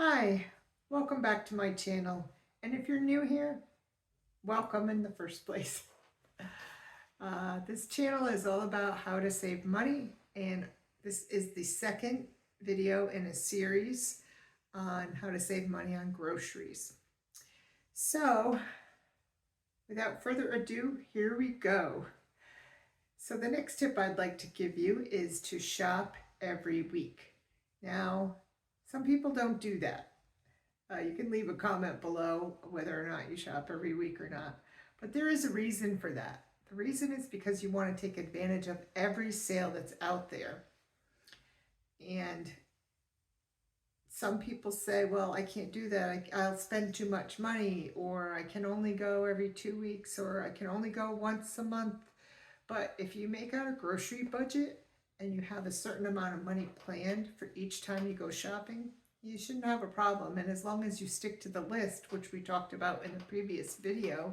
Hi, welcome back to my channel. And if you're new here, welcome in the first place. This channel is all about how to save money, and this is the second video in a series on how to save money on groceries. So, without further ado, here we go. So the next tip I'd like to give you is to shop every week. Now, some people don't do that. You can leave a comment below whether or not you shop every week or not. But there is a reason for that. The reason is because you want to take advantage of every sale that's out there. And some people say, well, I can't do that. I'll spend too much money, or I can only go every 2 weeks, or I can only go once a month. But if you make out a grocery budget and you have a certain amount of money planned for each time you go shopping, you shouldn't have a problem. And as long as you stick to the list, which we talked about in the previous video,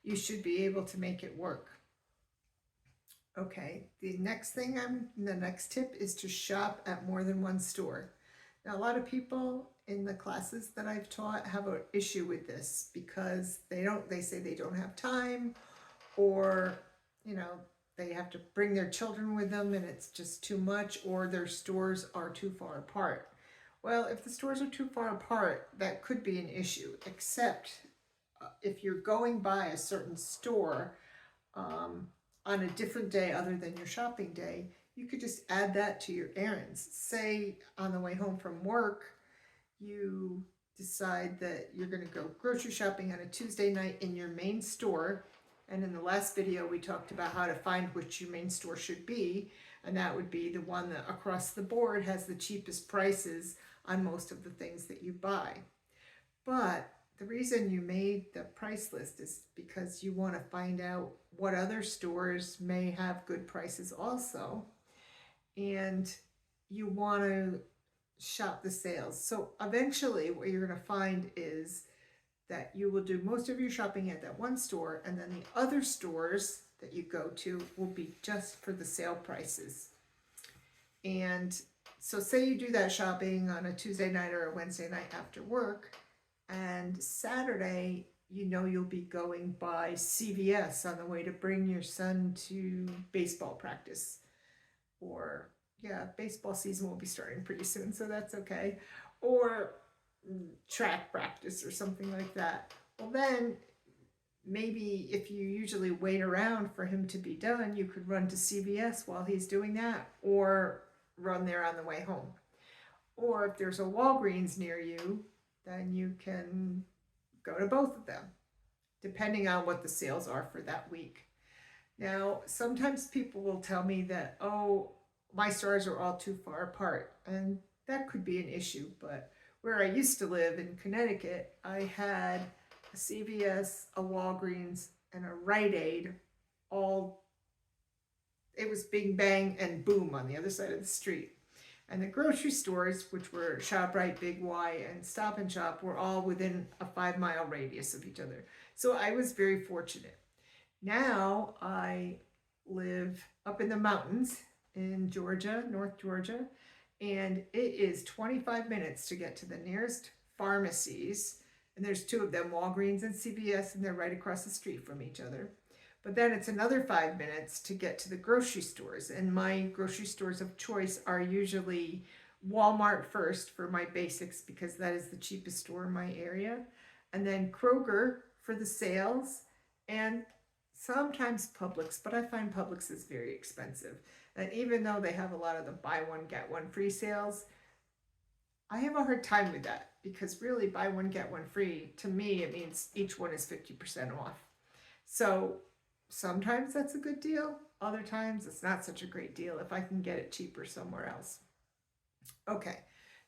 you should be able to make it work. Okay, the next tip is to shop at more than one store. Now, a lot of people in the classes that I've taught have an issue with this because they say they don't have time, or they have to bring their children with them and it's just too much, or their stores are too far apart. Well, if the stores are too far apart, that could be an issue, except if you're going by a certain store on a different day other than your shopping day, you could just add that to your errands. Say on the way home from work, you decide that you're going to go grocery shopping on a Tuesday night in your main store. And in the last video, we talked about how to find which your main store should be. And that would be the one that across the board has the cheapest prices on most of the things that you buy. But the reason you made the price list is because you want to find out what other stores may have good prices also. And you want to shop the sales. So eventually what you're going to find is that you will do most of your shopping at that one store, and then the other stores that you go to will be just for the sale prices. And so say you do that shopping on a Tuesday night or a Wednesday night after work, and Saturday you'll be going by CVS on the way to bring your son to baseball practice. Or baseball season will be starting pretty soon, so that's okay. Or track practice or something like that. Well, then maybe if you usually wait around for him to be done, you could run to CVS while he's doing that, or run there on the way home. Or if there's a Walgreens near you, then you can go to both of them, depending on what the sales are for that week. Now, sometimes people will tell me that, oh, my stores are all too far apart, and that could be an issue. But where I used to live in Connecticut, I had a CVS, a Walgreens, and a Rite Aid. It was bing bang and boom on the other side of the street. And the grocery stores, which were ShopRite, Big Y, and Stop and Shop, were all within a 5-mile radius of each other. So I was very fortunate. Now I live up in the mountains in Georgia, North Georgia, and it is 25 minutes to get to the nearest pharmacies. And there's two of them, Walgreens and CVS, and they're right across the street from each other. But then it's another 5 minutes to get to the grocery stores. And my grocery stores of choice are usually Walmart first for my basics, because that is the cheapest store in my area. And then Kroger for the sales, and sometimes Publix, but I find Publix is very expensive. And even though they have a lot of the buy one, get one free sales, I have a hard time with that, because really buy one, get one free, to me, it means each one is 50% off. So sometimes that's a good deal. Other times it's not such a great deal if I can get it cheaper somewhere else. Okay,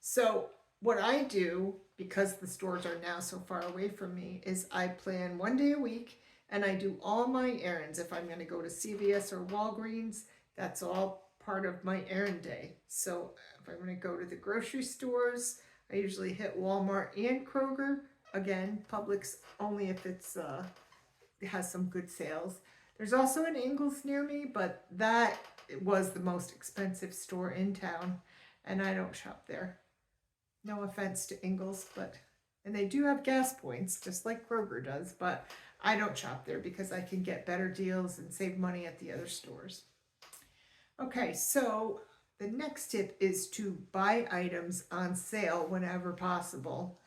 so what I do, because the stores are now so far away from me, is I plan one day a week and I do all my errands. If I'm going to go to CVS or Walgreens, that's all part of my errand day. So if I'm going to go to the grocery stores, I usually hit Walmart and Kroger. Again, Publix only if it has some good sales. There's also an Ingles near me, but that was the most expensive store in town, and I don't shop there. No offense to Ingles, and they do have gas points, just like Kroger does, but I don't shop there because I can get better deals and save money at the other stores. Okay, so the next tip is to buy items on sale whenever possible.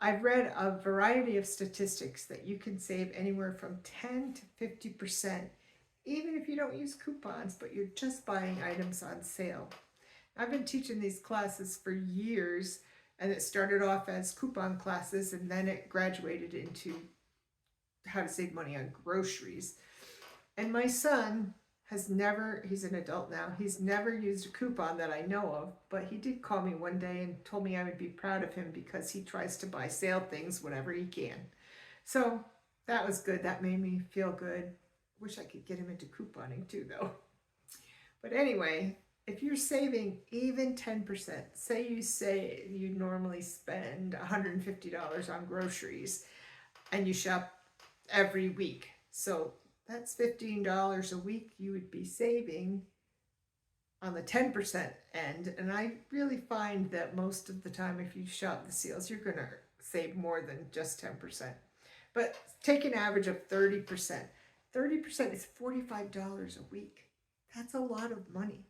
I've read a variety of statistics that you can save anywhere from 10 to 50%, even if you don't use coupons, but you're just buying items on sale. I've been teaching these classes for years, and it started off as coupon classes, and then it graduated into how to save money on groceries. And my son has never, he's an adult now, he's never used a coupon that I know of, but he did call me one day and told me I would be proud of him because he tries to buy sale things whenever he can. So that was good. That made me feel good. Wish I could get him into couponing too, though. But anyway, if you're saving even 10%, say you normally spend $150 on groceries and you shop every week. So that's $15 a week you would be saving on the 10% end. And I really find that most of the time, if you shop the sales, you're going to save more than just 10%. But take an average of 30%. 30% is $45 a week. That's a lot of money.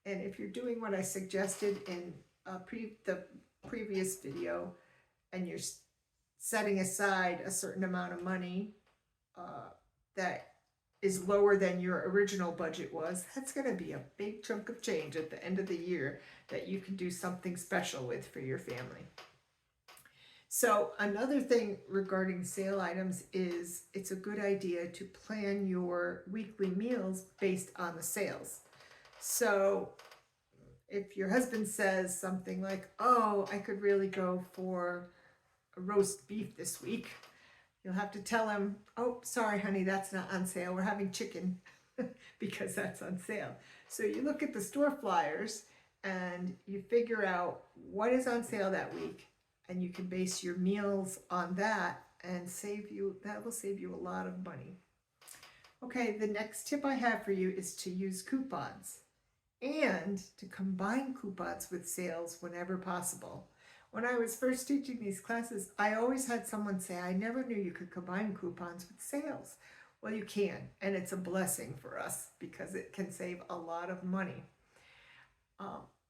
And if you're doing what I suggested in the previous video, and you're setting aside a certain amount of money that is lower than your original budget was, that's going to be a big chunk of change at the end of the year that you can do something special with for your family. So another thing regarding sale items is it's a good idea to plan your weekly meals based on the sales. So if your husband says something like, oh, I could really go for a roast beef this week, you'll have to tell him, oh, sorry, honey, that's not on sale. We're having chicken because that's on sale. So you look at the store flyers and you figure out what is on sale that week, and you can base your meals on that and that will save you a lot of money. Okay, the next tip I have for you is to use coupons and to combine coupons with sales whenever possible. When I was first teaching these classes, I always had someone say, I never knew you could combine coupons with sales. Well, you can, and it's a blessing for us because it can save a lot of money.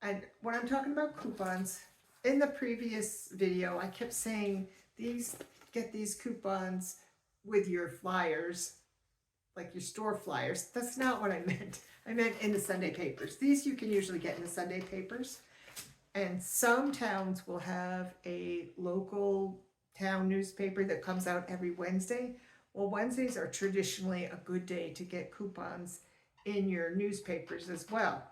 And when I'm talking about coupons, in the previous video, I kept saying, get these coupons with your flyers, like your store flyers. That's not what I meant. I meant in the Sunday papers. These you can usually get in the Sunday papers. And some towns will have a local town newspaper that comes out every Wednesday. Well, Wednesdays are traditionally a good day to get coupons in your newspapers as well.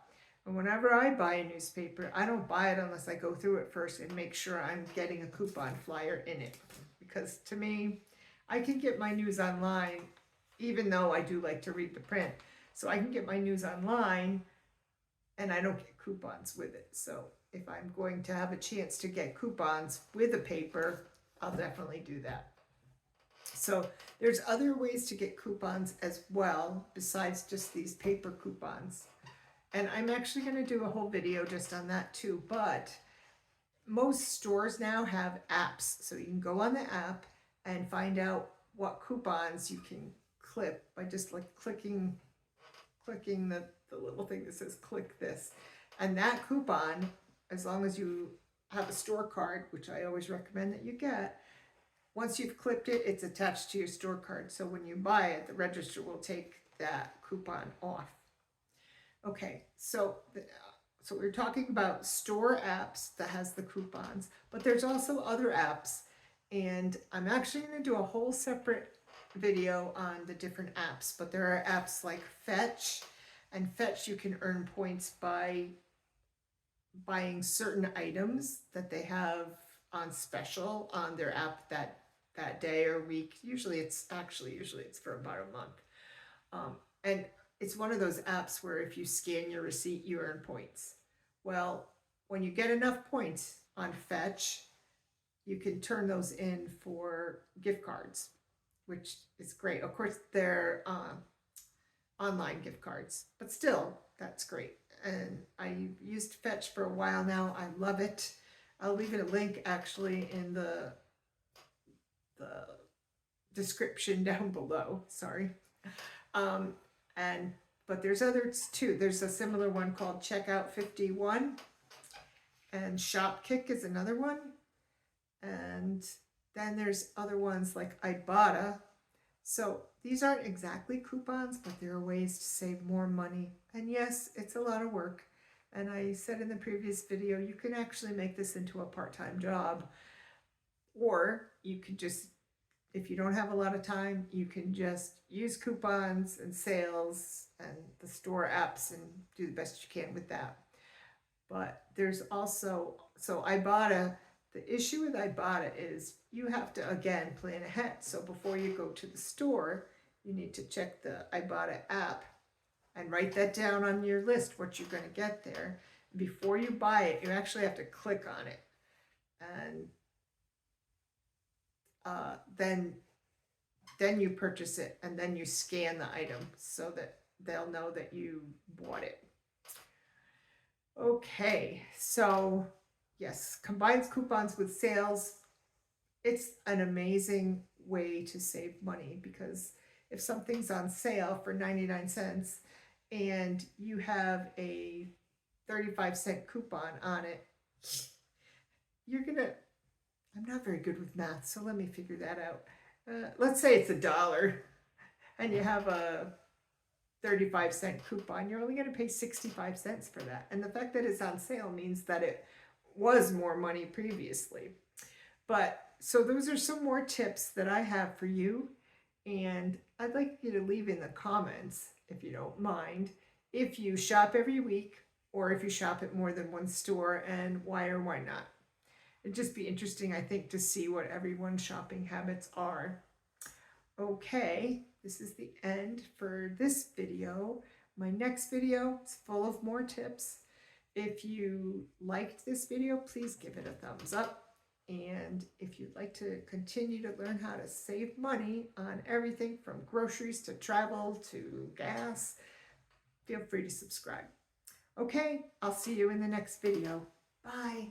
And whenever I buy a newspaper, I don't buy it unless I go through it first and make sure I'm getting a coupon flyer in it. Because to me, I can get my news online, even though I do like to read the print. So I can get my news online and I don't get coupons with it. So if I'm going to have a chance to get coupons with a paper, I'll definitely do that. So there's other ways to get coupons as well, besides just these paper coupons. And I'm actually going to do a whole video just on that too. But most stores now have apps. So you can go on the app and find out what coupons you can clip by just like clicking the little thing that says click this. And that coupon, as long as you have a store card, which I always recommend that you get, once you've clipped it, it's attached to your store card. So when you buy it, the register will take that coupon off. Okay, so we're talking about store apps that has the coupons, but there's also other apps, and I'm actually going to do a whole separate video on the different apps, but there are apps like Fetch, and Fetch you can earn points by buying certain items that they have on special on their app that day or week. Usually it's for about a month. And it's one of those apps where if you scan your receipt, you earn points. Well, when you get enough points on Fetch, you can turn those in for gift cards, which is great. Of course, they're online gift cards, but still, that's great. And I've used Fetch for a while now. I love it. I'll leave it a link actually in the description down below. Sorry. Um, and but there's others too. There's a similar one called Checkout 51, and Shopkick is another one. And then there's other ones like Ibotta. So these aren't exactly coupons, but there are ways to save more money. And yes, it's a lot of work. And I said in the previous video, you can actually make this into a part-time job. Or you could just, if you don't have a lot of time, you can just use coupons and sales and the store apps and do the best you can with that. But there's also, so Ibotta, the issue with Ibotta is you have to, again, plan ahead. So before you go to the store, you need to check the Ibotta app and write that down on your list, what you're going to get there. Before you buy it, you actually have to click on it. And then you purchase it, and then you scan the item so that they'll know that you bought it. Okay, so yes, combines coupons with sales. It's an amazing way to save money, because if something's on sale for 99 cents and you have a 35-cent coupon on it, you're gonna, I'm not very good with math, so let me figure that out. Let's say it's $1 and you have a 35-cent coupon, you're only going to pay 65 cents for that. And the fact that it's on sale means that it was more money previously. But so those are some more tips that I have for you. And I'd like you to leave in the comments, if you don't mind, if you shop every week or if you shop at more than one store, and why or why not. It'd just be interesting, I think, to see what everyone's shopping habits are. Okay, this is the end for this video. My next video is full of more tips. If you liked this video, please give it a thumbs up. And if you'd like to continue to learn how to save money on everything from groceries to travel to gas, feel free to subscribe. Okay, I'll see you in the next video. Bye.